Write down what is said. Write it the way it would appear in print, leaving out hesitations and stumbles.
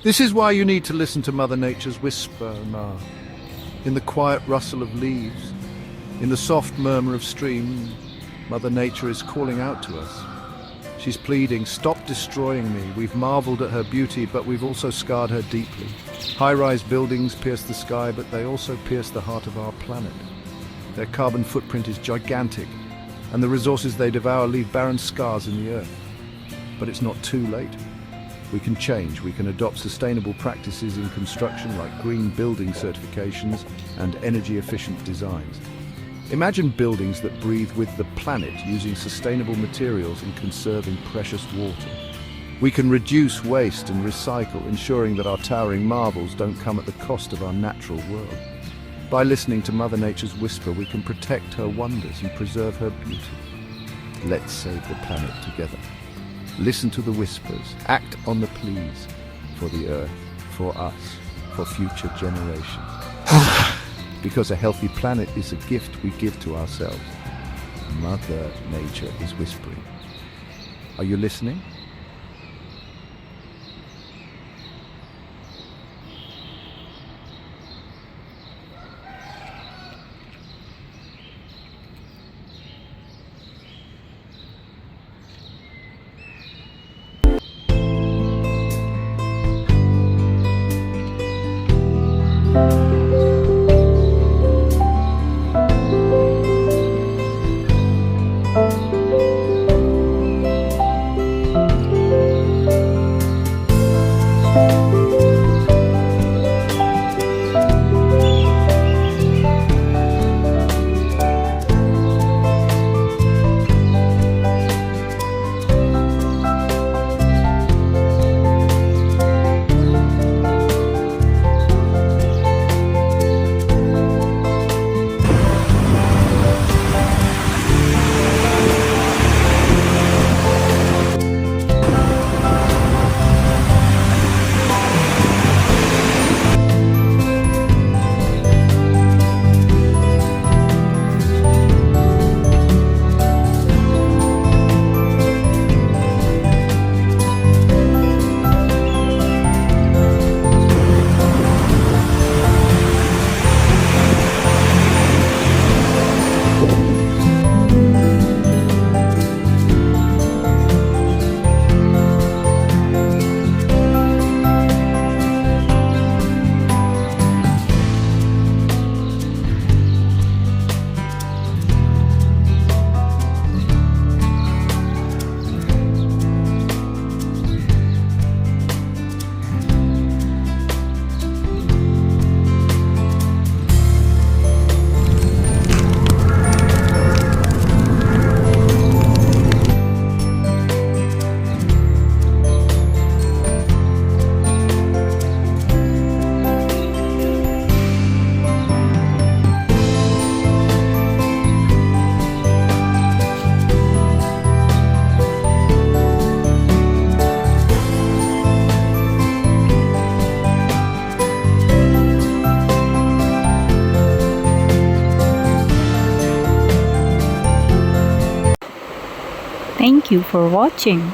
This is why you need to listen to Mother Nature's whisper, Ma. In the quiet rustle of leaves, in the soft murmur of streams, Mother Nature is calling out to us. She's pleading, stop destroying me. We've marveled at her beauty, but we've also scarred her deeply. High-rise buildings pierce the sky, but they also pierce the heart of our planet. Their carbon footprint is gigantic, and the resources they devour leave barren scars in the earth. But it's not too late. We can change. We can adopt sustainable practices in construction like green building certifications and energy-efficient designs. Imagine buildings that breathe with the planet using sustainable materials and conserving precious water. We can reduce waste and recycle, ensuring that our towering marvels don't come at the cost of our natural world. By listening to Mother Nature's whisper, we can protect her wonders and preserve her beauty. Let's save the planet together. Listen to the whispers, act on the pleas for the earth, for us, for future generations. Because a healthy planet is a gift we give to ourselves. Mother Nature is whispering. Are you listening? Thank you for watching.